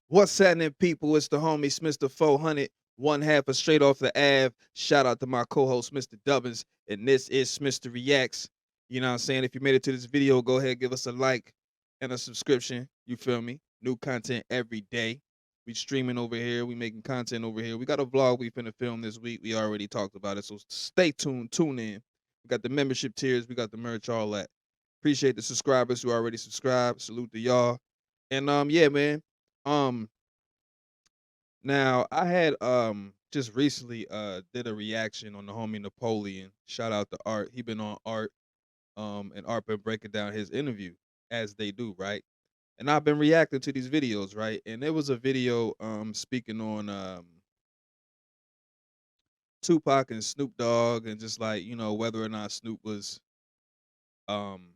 What's happening, people? It's the homie Smitster 400, one half of Straight Off the Ave. Shout out to my co-host, Mr. Dubbins, and this is Smitster Reacts. You know what I'm saying? If you made it to this video, go ahead, give us a like and a subscription. You feel me? New content every day. We streaming over here. We making content over here. We got a vlog we finna film this week. We already talked about it, so stay tuned. Tune in. We got the membership tiers. We got the merch, all that. Appreciate the subscribers who already subscribed. Salute to y'all. And yeah, man. Um, Now I had just recently did a reaction on the homie Napoleon. Shout out to Art. He been on Art and Art been breaking down his interview as they do, right? And I've been reacting to these videos, right? And there was a video speaking on Tupac and Snoop Dogg and just like, whether or not Snoop was um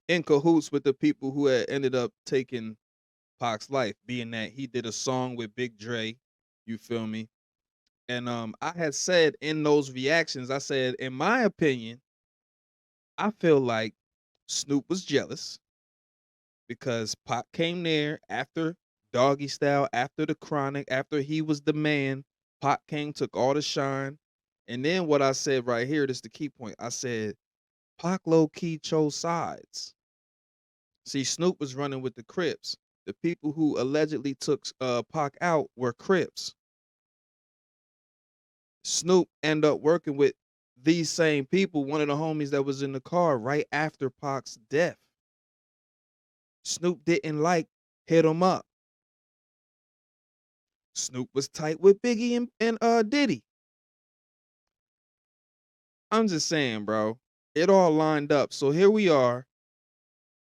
in cahoots with the people who had ended up taking Pac's life, being that he did a song with Big Dre, you feel me? And I had said in those reactions, I said, in my opinion, I feel like Snoop was jealous because Pac came there after Doggy Style, after the Chronic, after he was the man. Pac came, took all the shine. And then what I said right here, this is the key point. I said, Pac low key chose sides. See, Snoop was running with the Crips. The people who allegedly took Pac out were Crips. Snoop ended up working with these same people, one of the homies that was in the car right after Pac's death. Snoop didn't like Hit 'Em Up. Snoop was tight with Biggie and Diddy. I'm just saying, bro. It all lined up. So here we are.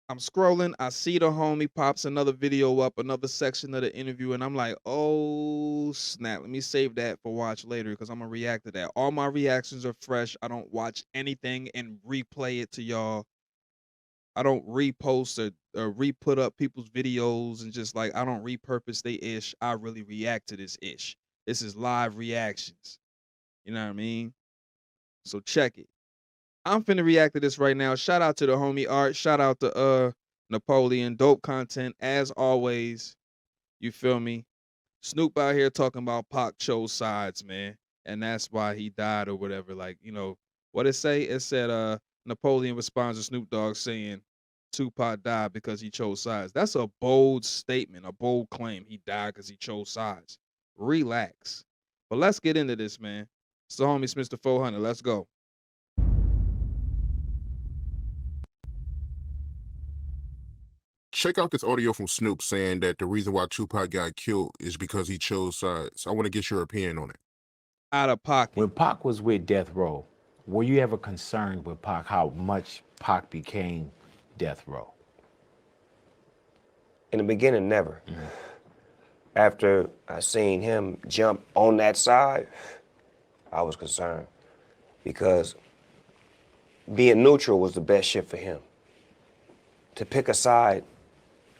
I'm scrolling. I see the homie pops another video up, another section of the interview, and I'm like, oh snap. Let me save that for watch later because I'm gonna react to that. All my reactions are fresh. I don't watch anything and replay it to y'all. I don't repost or re-put up people's videos and just like I don't repurpose they ish. I really react to this ish. This is live reactions. You know what I mean? So check it. I'm finna react to this right now. Shout out to the homie Art. Shout out to Napoleon. Dope content as always. You feel me? Snoop out here talking about Pac chose sides, man. And that's why he died or whatever. Like, what it say? It said Napoleon responds to Snoop Dogg saying Tupac died because he chose sides. That's a bold statement, a bold claim. He died because he chose sides. Relax. But let's get into this, man. It's the homie Smitster 400. Let's go. Check out this audio from Snoop saying that the reason why Tupac got killed is because he chose sides. I want to get your opinion on it. Out of pocket. When Pac was with Death Row, were you ever concerned with Pac, how much Pac became Death Row? In the beginning, never. After I seen him jump on that side, I was concerned because being neutral was the best shit for him. To pick a side,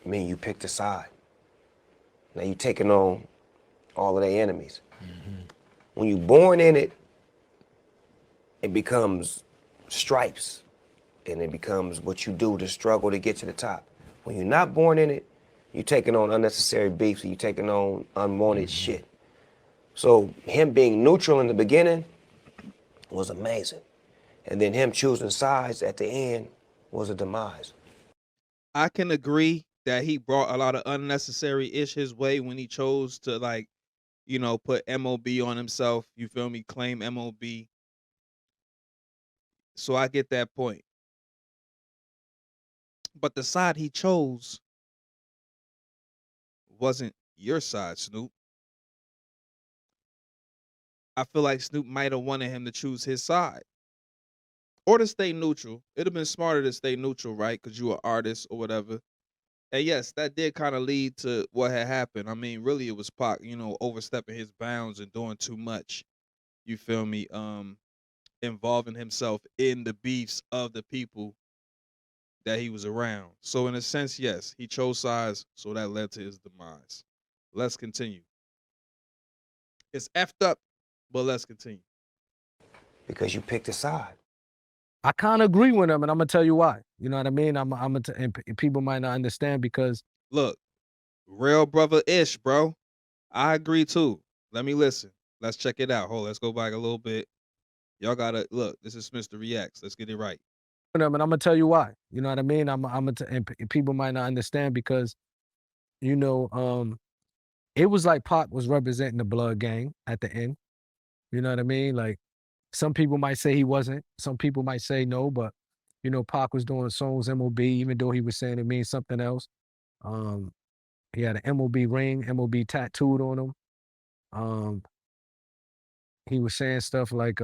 mean you picked a side. Now you taking on all of their enemies. When you born in it, it becomes stripes, and it becomes what you do to struggle to get to the top. When you're not born in it, you're taking on unnecessary beefs, and you're taking on unwanted shit. So him being neutral in the beginning was amazing. And then him choosing sides at the end was a demise. I can agree that he brought a lot of unnecessary ish his way when he chose to put MOB on himself. You feel me? Claim MOB. So I get that point. But the side he chose wasn't your side, Snoop. I feel like Snoop might have wanted him to choose his side. Or to stay neutral. It'd have been smarter to stay neutral, right? Because you an artist or whatever. And yes, that did kind of lead to what had happened. I mean, really, it was Pac, overstepping his bounds and doing too much. You feel me? Involving himself in the beefs of the people that he was around. So in a sense, yes, he chose sides, so that led to his demise. Let's continue. It's effed up, but let's continue. Because you picked a side. I kind of agree with him, and I'm gonna tell you why. You know what I mean? And people might not understand because Look, Real brother-ish, bro. I agree too. Let me listen. Let's check it out. Hold, let's go back a little bit. Y'all gotta look. This is Smitster Reacts. Let's get it right. And I'm gonna tell you why. You know what I mean? And people might not understand because you know, it was like Pac was representing the blood gang at the end. You know what I mean? Like some people might say he wasn't. Some people might say no, but you know, Pac was doing songs MOB, even though he was saying it means something else. Um, he had an MOB ring, MOB tattooed on him. Um, he was saying stuff like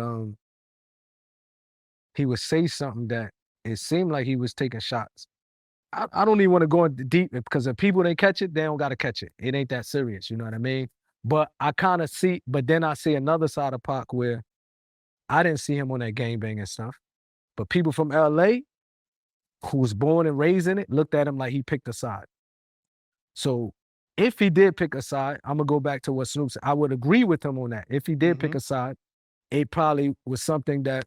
he would say something that it seemed like he was taking shots. I don't even want to go into deep because if people didn't catch it, they don't gotta catch it. It ain't that serious, you know what I mean? But I kind of see, but then I see another side of Pac where I didn't see him on that gangbanging stuff. But people from LA who was born and raised in it looked at him like he picked a side. So if he did pick a side, I'm gonna go back to what Snoop said. I would agree with him on that. If he did pick a side, it probably was something that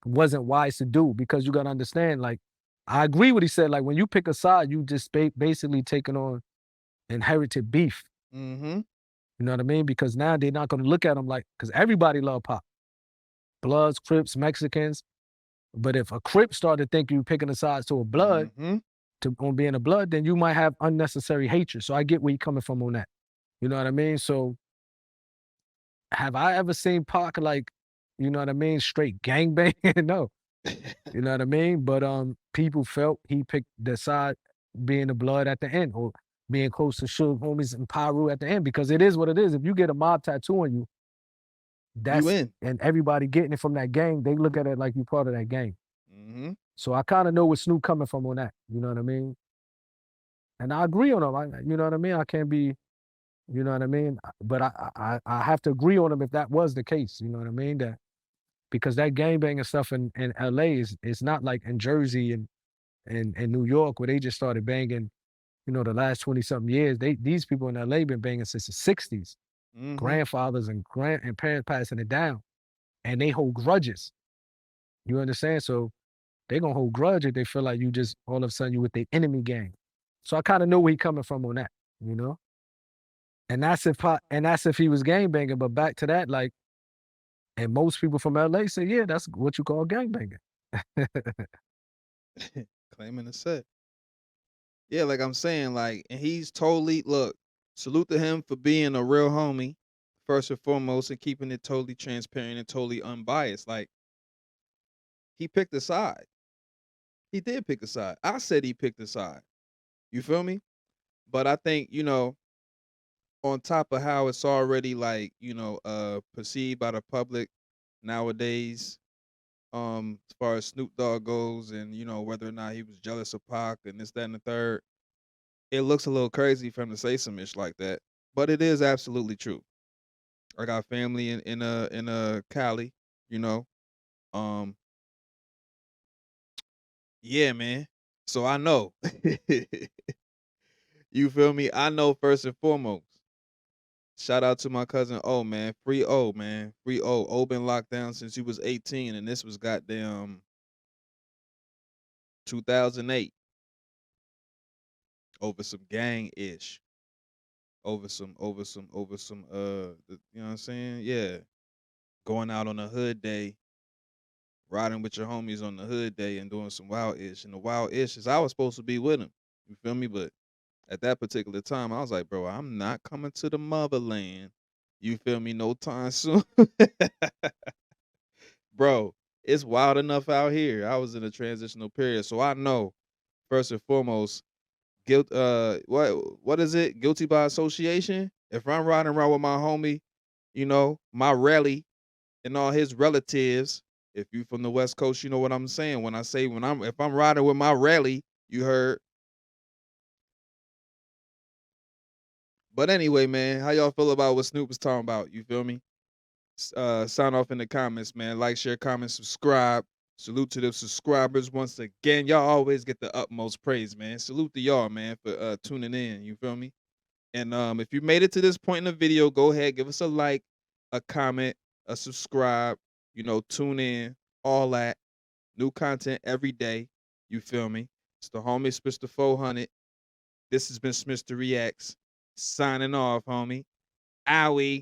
wasn't wise to do because you gotta understand, like, I agree what he said. Like when you pick a side, you just basically taking on inherited beef. Mm-hmm. You know what I mean? Because now they're not gonna look at him like, because everybody love Pop. Bloods, Crips, Mexicans. But if a Crip started to think you picking a side to a blood, Mm-hmm. on being a blood, then you might have unnecessary hatred. So I get where you're coming from on that. You know what I mean? So have I ever seen Pac like, you know what I mean, straight gangbang? No. You know what I mean? But people felt he picked the side being the blood at the end or being close to Suge homies and Pyru at the end because it is what it is. If you get a mob tattoo on you, You that's in. and everybody getting it from that gang, they look at it like you part of that gang. Mm-hmm. So I kind of know where Snoop coming from on that. You know what I mean? And I agree on him. You know what I mean? I can't be, you know what I mean? But I have to agree on him if that was the case. You know what I mean? That because that gangbanging stuff in LA is not like in Jersey and New York where they just started banging, you know, the last 20 something years. These people in LA been banging since the 60s. Mm-hmm. Grandfathers and parents passing it down. And they hold grudges. You understand? So they gonna hold grudge if they feel like you just all of a sudden you with the enemy gang. So I kind of know where he coming from on that, you know? And that's if he was gang banging. But back to that, like, and most people from LA say, yeah, that's what you call gang banging. Claiming the set. Yeah, like I'm saying, like, and he's totally look. Salute to him for being a real homie, first and foremost, and keeping it totally transparent and totally unbiased. Like he picked a side. He did pick a side. I said he picked a side. You feel me? But I think, on top of how it's already like, perceived by the public nowadays, as far as Snoop Dogg goes and, whether or not he was jealous of Pac and this, that, and the third, it looks a little crazy for him to say some ish like that. But it is absolutely true. I got family in Cali, you know. Um, yeah, man. So I know. You feel me? I know first and foremost. Shout out to my cousin O, man. Free O, man. Free O. O been locked down since he was 18, and this was goddamn 2008 over some gang ish. You know what I'm saying? Yeah. Going out on a hood day, riding with your homies on the hood day and doing some wild ish. And the wild ish is I was supposed to be with him. You feel me? But at that particular time, I was like, bro, I'm not coming to the motherland. You feel me? No time soon. Bro, it's wild enough out here. I was in a transitional period, so I know first and foremost, what is it? Guilty by association. If I'm riding around with my homie, my rally and all his relatives. If you from the West Coast, you know what I'm saying. When I say if I'm riding with my rally, you heard. But anyway, man, how y'all feel about what Snoop was talking about? You feel me? Sign off in the comments, man. Like, share, comment, subscribe. Salute to the subscribers once again. Y'all always get the utmost praise, man. Salute to y'all, man, for tuning in. You feel me? And if you made it to this point in the video, go ahead, give us a like, a comment, a subscribe. Tune in, all that. New content every day. You feel me? It's the homie Smitster 400. This has been Smitster Reacts signing off, homie. Owie.